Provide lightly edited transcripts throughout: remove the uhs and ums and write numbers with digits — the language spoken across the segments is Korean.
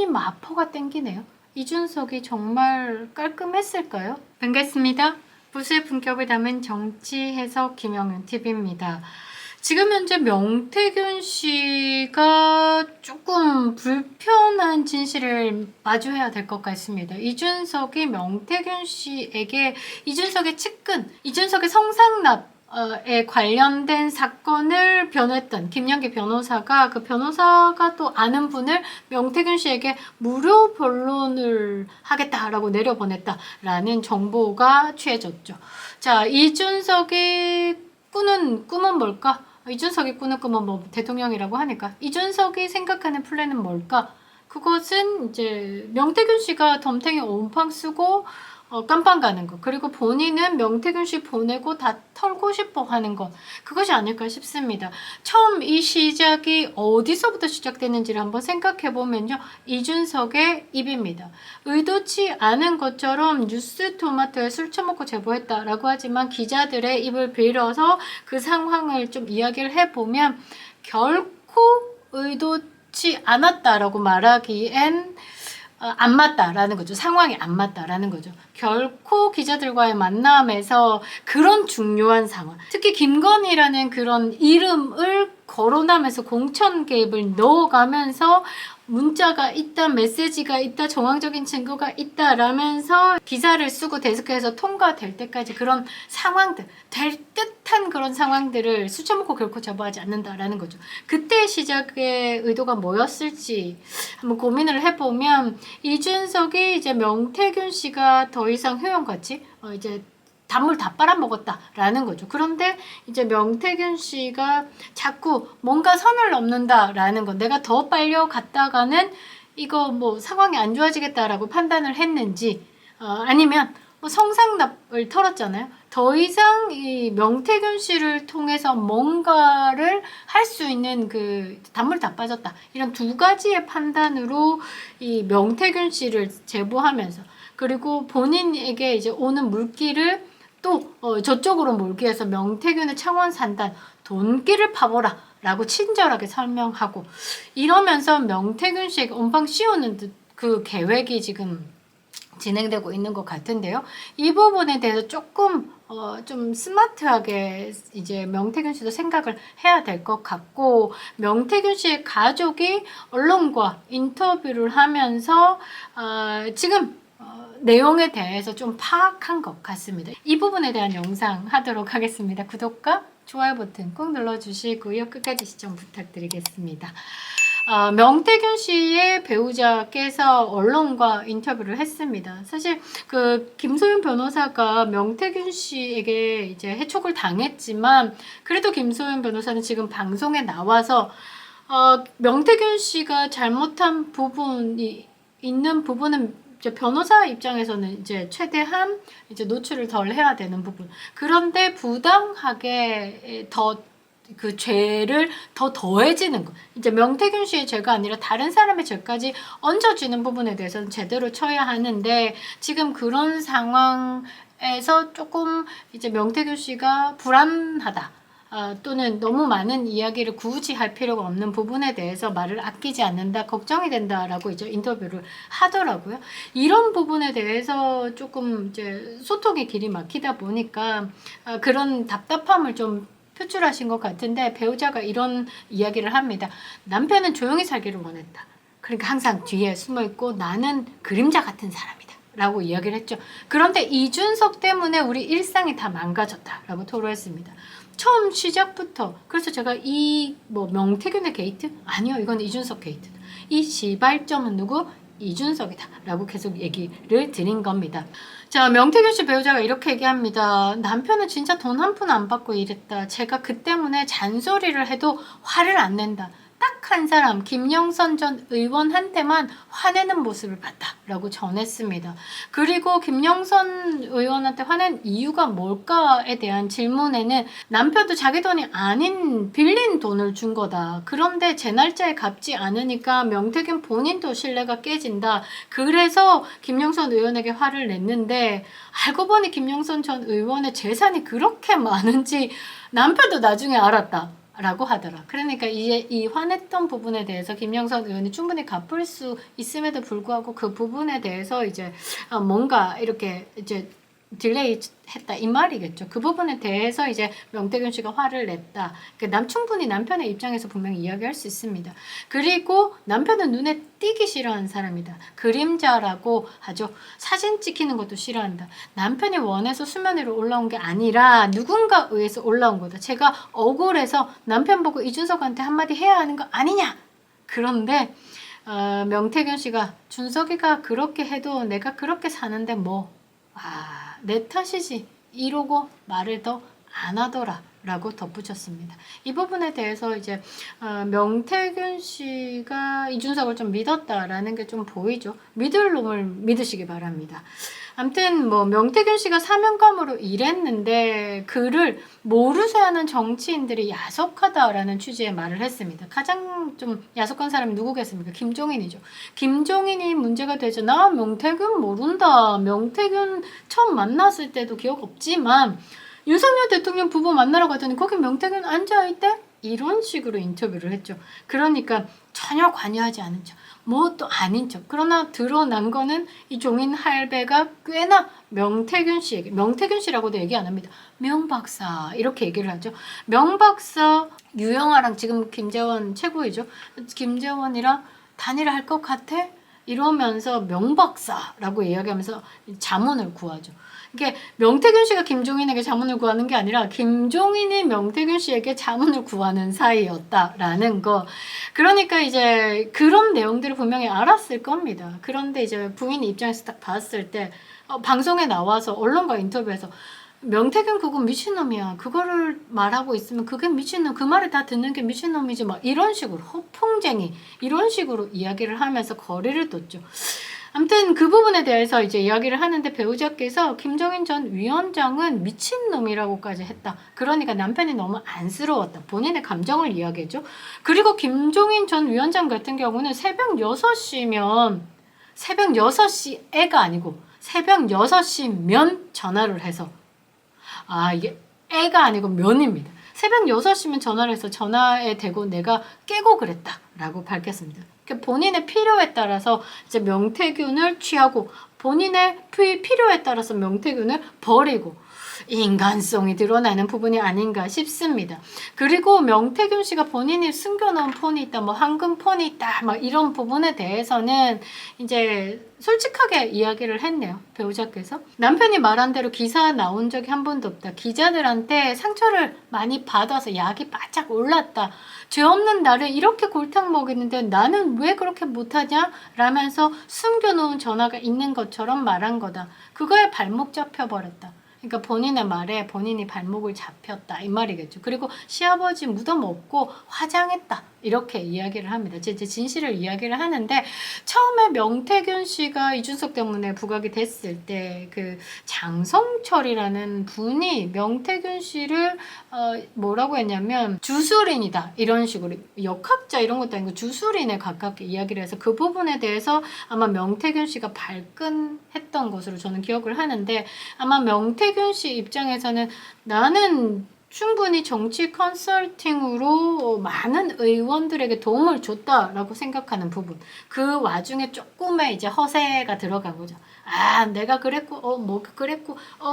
마포가 땡기네요. 이준석이 정말 깔끔했을까요? 반갑습니다. 보수의 품격을 담은 정치 해석 김영윤 TV입니다. 지금 현재 명태균 씨가 조금 불편한 진실을 마주해야 될 것 같습니다. 이준석이 명태균 씨에게 이준석의 측근, 이준석의 성상납에 관련된 사건을 변호했던 김영기 변호사가 그 변호사가 또 아는 분을 명태균 씨에게 무료 변론을 하겠다라고 내려보냈다라는 정보가 취해졌죠. 자, 이준석이 꾸는 꿈은 뭘까? 이준석이 꾸는 꿈은 뭐 대통령이라고 하니까 이준석이 생각하는 플랜은 뭘까? 그것은 이제 명태균 씨가 덤탱이 온팡 쓰고 깜빵 가는 것, 그리고 본인은 명태균 씨 보내고 다 털고 싶어 하는 것, 그것이 아닐까 싶습니다. 처음 이 시작이 어디서부터 시작되는지를 한번 생각해 보면요, 이준석의 입입니다. 의도치 않은 것처럼 뉴스 토마토에 술 처먹고 제보했다라고 하지만 기자들의 입을 빌어서 그 상황을 좀 이야기를 해보면 결코 의도치 않았다라고 말하기엔 안 맞다라는 거죠. 상황이 안 맞다라는 거죠. 결코 기자들과의 만남에서 그런 중요한 상황, 특히 김건희라는 그런 이름을 거론하면서 공천 개입을 넣어가면서 문자가 있다, 메시지가 있다, 정황적인 증거가 있다라면서 기사를 쓰고 데스크에서 통과될 때까지 그런 상황들, 될 듯한 그런 상황들을 수쳐먹고 결코 제보하지 않는다라는 거죠. 그때 시작의 의도가 뭐였을지 한번 고민을 해보면, 이준석이 이제 명태균 씨가 더 이상 효용같이 이제 단물 다 빨아먹었다라는 거죠. 그런데 이제 명태균 씨가 자꾸 뭔가 선을 넘는다라는 건, 내가 더 빨려갔다가는 이거 뭐 상황이 안 좋아지겠다라고 판단을 했는지, 아니면 성상납을 털었잖아요. 더 이상 이 명태균 씨를 통해서 뭔가를 할 수 있는 그 단물 다 빠졌다, 이런 두 가지의 판단으로 이 명태균 씨를 제보하면서, 그리고 본인에게 이제 오는 물기를 또 저쪽으로 몰기 위해서 명태균의 창원 산단 돈길을 파보라 라고 친절하게 설명하고, 이러면서 명태균 씨에게 온방 씌우는 듯 그 계획이 지금 진행되고 있는 것 같은데요. 이 부분에 대해서 조금 좀 스마트하게 이제 명태균 씨도 생각을 해야 될 것 같고, 명태균 씨의 가족이 언론과 인터뷰를 하면서 지금 내용에 대해서 좀 파악한 것 같습니다. 이 부분에 대한 영상 하도록 하겠습니다. 구독과 좋아요 버튼 꼭 눌러주시고요. 끝까지 시청 부탁드리겠습니다. 명태균 씨의 배우자께서 언론과 인터뷰를 했습니다. 사실 그 김소윤 변호사가 명태균 씨에게 이제 해촉을 당했지만, 그래도 김소윤 변호사는 지금 방송에 나와서 명태균 씨가 잘못한 부분이 있는 부분은 이제 변호사 입장에서는 이제 최대한 이제 노출을 덜 해야 되는 부분, 그런데 부당하게 더 그 죄를 더 더해지는 거, 이제 명태균 씨의 죄가 아니라 다른 사람의 죄까지 얹어지는 부분에 대해서는 제대로 쳐야 하는데, 지금 그런 상황에서 조금 이제 명태균 씨가 불안하다, 또는 너무 많은 이야기를 굳이 할 필요가 없는 부분에 대해서 말을 아끼지 않는다, 걱정이 된다라고 이제 인터뷰를 하더라고요. 이런 부분에 대해서 조금 이제 소통의 길이 막히다 보니까 그런 답답함을 좀 표출하신 것 같은데, 배우자가 이런 이야기를 합니다. 남편은 조용히 살기를 원했다. 그러니까 항상 뒤에 숨어있고 나는 그림자 같은 사람이다 라고 이야기를 했죠. 그런데 이준석 때문에 우리 일상이 다 망가졌다 라고 토로했습니다. 처음 시작부터. 그래서 제가 이 명태균의 게이트? 아니요, 이건 이준석 게이트다. 이 시발점은 누구? 이준석이다 라고 계속 얘기를 드린 겁니다. 자, 명태균 씨 배우자가 이렇게 얘기합니다. 남편은 진짜 돈 한 푼 안 받고 일했다. 제가 그 때문에 잔소리를 해도 화를 안 낸다. 딱 한 사람, 김영선 전 의원한테만 화내는 모습을 봤다 라고 전했습니다. 그리고 김영선 의원한테 화낸 이유가 뭘까에 대한 질문에는 남편도 자기 돈이 아닌 빌린 돈을 준 거다. 그런데 제 날짜에 갚지 않으니까 명태균 본인도 신뢰가 깨진다. 그래서 김영선 의원에게 화를 냈는데, 알고 보니 김영선 전 의원의 재산이 그렇게 많은지 남편도 나중에 알았다. 라고 하더라. 그러니까 이 화냈던 부분에 대해서 김영선 의원이 충분히 갚을 수 있음에도 불구하고 그 부분에 대해서 이제 뭔가 이렇게 이제 딜레이 했다 이 말이겠죠. 그 부분에 대해서 이제 명태균 씨가 화를 냈다. 그러니까 충분히 남편의 입장에서 분명히 이야기할 수 있습니다. 그리고 남편은 눈에 띄기 싫어하는 사람이다. 그림자라고 하죠. 사진 찍히는 것도 싫어한다. 남편이 원해서 수면 위로 올라온 게 아니라 누군가 의해서 올라온 거다. 제가 억울해서 남편 보고 이준석한테 한마디 해야 하는 거 아니냐. 그런데 명태균 씨가 준석이가 그렇게 해도 내가 그렇게 사는데 뭐 내 탓이지 이러고 말을 더 안 하더라 라고 덧붙였습니다. 이 부분에 대해서 이제 명태균 씨가 이준석을 좀 믿었다라는 게 좀 보이죠. 믿을 놈을 믿으시기 바랍니다. 아무튼 뭐 명태균 씨가 사명감으로 일했는데 그를 모르쇠하는 정치인들이 야속하다라는 취지의 말을 했습니다. 가장 좀 야속한 사람이 누구겠습니까? 김종인이죠. 김종인이 문제가 되죠. 나 명태균 모른다. 명태균 처음 만났을 때도 기억 없지만 윤석열 대통령 부부 만나러 가더니 거기 명태균 앉아있대? 이런 식으로 인터뷰를 했죠. 그러니까 전혀 관여하지 않은 척. 뭐 또 아닌 척. 그러나 드러난 거는 이 종인 할배가 꽤나 명태균 씨에게, 명태균 씨라고도 얘기 안 합니다. 명박사 이렇게 얘기를 하죠. 명박사 유영아랑 지금 김재원 최고이죠. 김재원이랑 단일화할 것 같아? 이러면서 명박사라고 이야기하면서 자문을 구하죠. 이게 명태균 씨가 김종인에게 자문을 구하는 게 아니라 김종인이 명태균 씨에게 자문을 구하는 사이였다라는 거. 그러니까 이제 그런 내용들을 분명히 알았을 겁니다. 그런데 이제 부인 입장에서 딱 봤을 때 방송에 나와서 언론과 인터뷰에서 명태균 그거 미친놈이야. 그거를 말하고 있으면 그게 미친놈. 그 말을 다 듣는 게 미친놈이지. 막 이런 식으로 허풍쟁이 이런 식으로 이야기를 하면서 거리를 뒀죠. 아무튼 그 부분에 대해서 이제 이야기를 하는데 배우자께서 김종인 전 위원장은 미친놈이라고까지 했다. 그러니까 남편이 너무 안쓰러웠다. 본인의 감정을 이야기했죠. 그리고 김종인 전 위원장 같은 경우는 새벽 6시면 새벽 6시에가 아니고 새벽 6시면 전화를 해서 이게 애가 아니고 면입니다. 새벽 6시면 전화를 해서 전화에 대고 내가 깨고 그랬다라고 밝혔습니다. 본인의 필요에 따라서 이제 명태균을 취하고 본인의 필요에 따라서 명태균을 버리고 인간성이 드러나는 부분이 아닌가 싶습니다. 그리고 명태균 씨가 본인이 숨겨놓은 폰이 있다, 뭐 황금 폰이 있다, 막 이런 부분에 대해서는 이제 솔직하게 이야기를 했네요. 배우자께서. 남편이 말한 대로 기사 나온 적이 한 번도 없다. 기자들한테 상처를 많이 받아서 약이 바짝 올랐다. 죄 없는 나를 이렇게 골탕 먹이는데 나는 왜 그렇게 못하냐? 라면서 숨겨놓은 전화가 있는 것처럼 말한 거다. 그거에 발목 잡혀버렸다. 그러니까 본인의 말에 본인이 발목을 잡혔다 이 말이겠죠. 그리고 시아버지 무덤 없고 화장했다 이렇게 이야기를 합니다. 제 진실을 이야기를 하는데 처음에 명태균 씨가 이준석 때문에 부각이 됐을 때 그 장성철이라는 분이 명태균 씨를 뭐라고 했냐면 주술인이다 이런 식으로 역학자 이런 것도 아니고 주술인에 가깝게 이야기를 해서 그 부분에 대해서 아마 명태균 씨가 발끈했던 것으로 저는 기억을 하는데 아마 명태균 씨 입장에서는 나는 충분히 정치 컨설팅으로 많은 의원들에게 도움을 줬다라고 생각하는 부분. 그 와중에 조금의 이제 허세가 들어간 거죠. 내가 그랬고,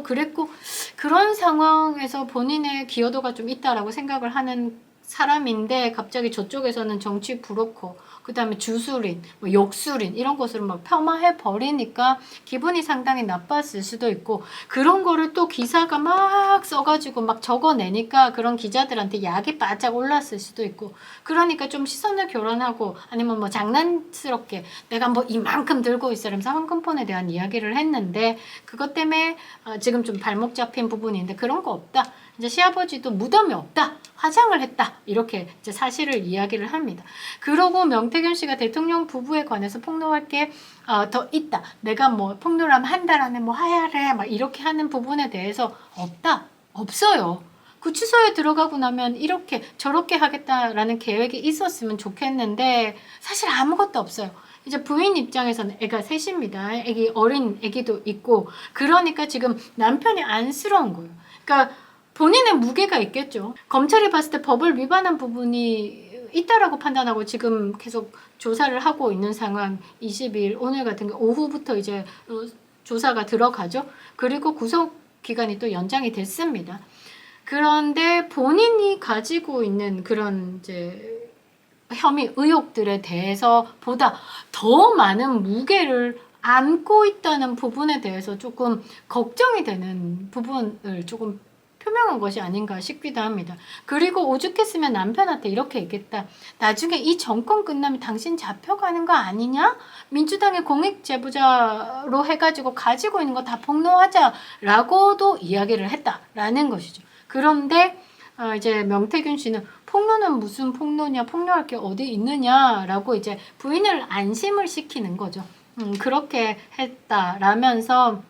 그랬고. 그런 상황에서 본인의 기여도가 좀 있다라고 생각을 하는 사람인데 갑자기 저쪽에서는 정치 브로커, 그 다음에 주술인, 뭐 욕술인 이런 것으로 막 폄하해 버리니까 기분이 상당히 나빴을 수도 있고 그런 거를 또 기사가 막 써가지고 막 적어내니까 그런 기자들한테 약이 바짝 올랐을 수도 있고 그러니까 좀 시선을 교란하고 아니면 뭐 장난스럽게 내가 뭐 이만큼 들고 있으면서 황금폰에 대한 이야기를 했는데 그것 때문에 지금 좀 발목 잡힌 부분인데 그런 거 없다. 이제 시아버지도 무덤이 없다. 화장을 했다. 이렇게 이제 사실을 이야기를 합니다. 그러고 명태균 씨가 대통령 부부에 관해서 폭로할 게 더 있다. 내가 뭐 폭로를 하면 한 달 안에 뭐 하야래 막 이렇게 하는 부분에 대해서 없다. 없어요. 구치소에 들어가고 나면 이렇게 저렇게 하겠다라는 계획이 있었으면 좋겠는데 사실 아무것도 없어요. 이제 부인 입장에서는 애가 셋입니다. 어린 애기도 있고 그러니까 지금 남편이 안쓰러운 거예요. 그러니까 본인의 무게가 있겠죠. 검찰이 봤을 때 법을 위반한 부분이 있다라고 판단하고 지금 계속 조사를 하고 있는 상황. 22일 오늘 같은 게 오후부터 이제 조사가 들어가죠. 그리고 구속 기간이 또 연장이 됐습니다. 그런데 본인이 가지고 있는 그런 이제 혐의 의혹들에 대해서 보다 더 많은 무게를 안고 있다는 부분에 대해서 조금 걱정이 되는 부분을 조금 표명한 것이 아닌가 싶기도 합니다. 그리고 오죽했으면 남편한테 이렇게 얘기했다. 나중에 이 정권 끝나면 당신 잡혀가는 거 아니냐? 민주당의 공익제보자로 해가지고 가지고 있는 거 다 폭로하자라고도 이야기를 했다라는 것이죠. 그런데 이제 명태균 씨는 폭로는 무슨 폭로냐, 폭로할 게 어디 있느냐라고 이제 부인을 안심을 시키는 거죠. 그렇게 했다라면서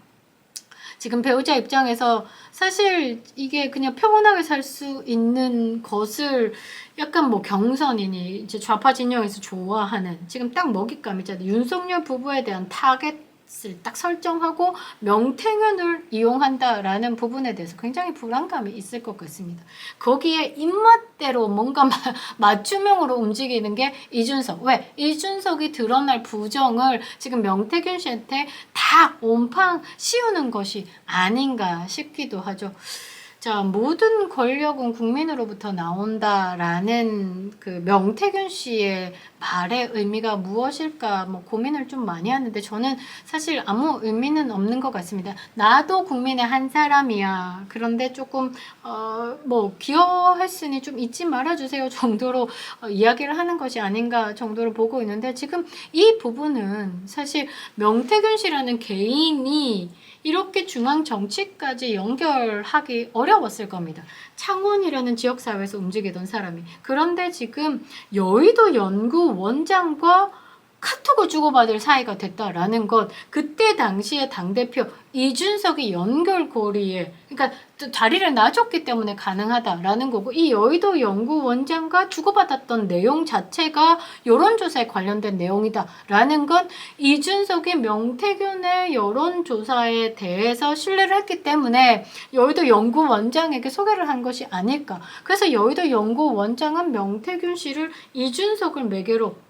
지금 배우자 입장에서 사실 이게 그냥 평온하게 살 수 있는 것을 약간 뭐 경선이니 이제 좌파 진영에서 좋아하는 지금 딱 먹잇감이잖아요. 윤석열 부부에 대한 타겟을 딱 설정하고 명태균을 이용한다라는 부분에 대해서 굉장히 불안감이 있을 것 같습니다. 거기에 입맛대로 뭔가 맞춤형으로 움직이는 게 이준석. 왜? 이준석이 드러날 부정을 지금 명태균 씨한테 다 온팡 씌우는 것이 아닌가 싶기도 하죠. 자, 모든 권력은 국민으로부터 나온다라는 그 명태균 씨의 말의 의미가 무엇일까 뭐 고민을 좀 많이 하는데 저는 사실 아무 의미는 없는 것 같습니다. 나도 국민의 한 사람이야. 그런데 조금 뭐 기여했으니 좀 잊지 말아주세요 정도로 이야기를 하는 것이 아닌가 정도로 보고 있는데 지금 이 부분은 사실 명태균 씨라는 개인이 이렇게 중앙 정치까지 연결하기 어려웠을 겁니다. 창원이라는 지역사회에서 움직이던 사람이. 그런데 지금 여의도 연구원장과 카톡을 주고받을 사이가 됐다라는 것. 그때 당시에 당대표 이준석이 연결고리에 그러니까 자리를 놔줬기 때문에 가능하다라는 거고 이 여의도 연구원장과 주고받았던 내용 자체가 여론조사에 관련된 내용이다라는 건 이준석이 명태균의 여론조사에 대해서 신뢰를 했기 때문에 여의도 연구원장에게 소개를 한 것이 아닐까. 그래서 여의도 연구원장은 명태균 씨를 이준석을 매개로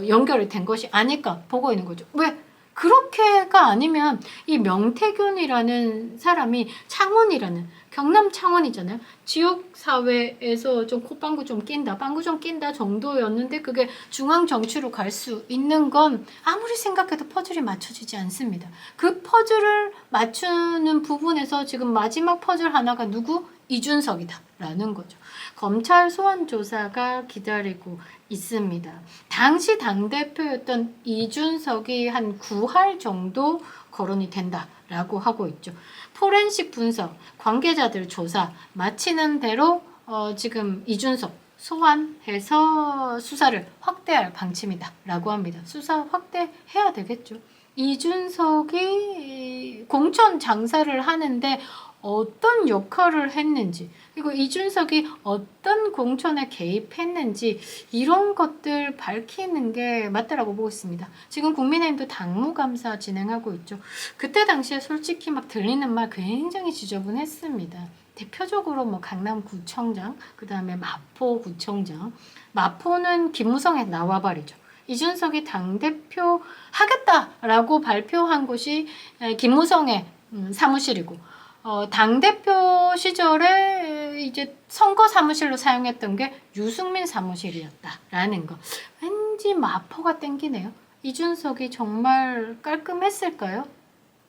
연결이 된 것이 아닐까 보고 있는 거죠. 왜? 그렇게가 아니면 이 명태균이라는 사람이 창원이라는 경남 창원이잖아요. 지역사회에서 좀 콧방구 좀 낀다, 빵구 좀 낀다 정도였는데 그게 중앙 정치로 갈 수 있는 건 아무리 생각해도 퍼즐이 맞춰지지 않습니다. 그 퍼즐을 맞추는 부분에서 지금 마지막 퍼즐 하나가 누구? 이준석이다 라는 거죠. 검찰 소환 조사가 기다리고 있습니다. 당시 당대표였던 이준석이 한 9할 정도 거론이 된다라고 하고 있죠. 포렌식 분석, 관계자들 조사 마치는 대로 지금 이준석 소환해서 수사를 확대할 방침이다 라고 합니다. 수사 확대해야 되겠죠. 이준석이 공천 장사를 하는데 어떤 역할을 했는지 그리고 이준석이 어떤 공천에 개입했는지 이런 것들 밝히는 게 맞다라고 보고 있습니다. 지금 국민의힘도 당무감사 진행하고 있죠. 그때 당시에 솔직히 막 들리는 말 굉장히 지저분했습니다. 대표적으로 뭐 강남구청장, 그 다음에 마포구청장. 마포는 김무성의 나와바리죠. 이준석이 당대표 하겠다라고 발표한 곳이 김무성의 사무실이고 당대표 시절에 이제 선거 사무실로 사용했던 게 유승민 사무실이었다라는 거. 왠지 마포가 땡기네요. 이준석이 정말 깔끔했을까요?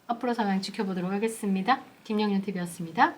앞으로 상황 지켜보도록 하겠습니다. 김영윤TV였습니다.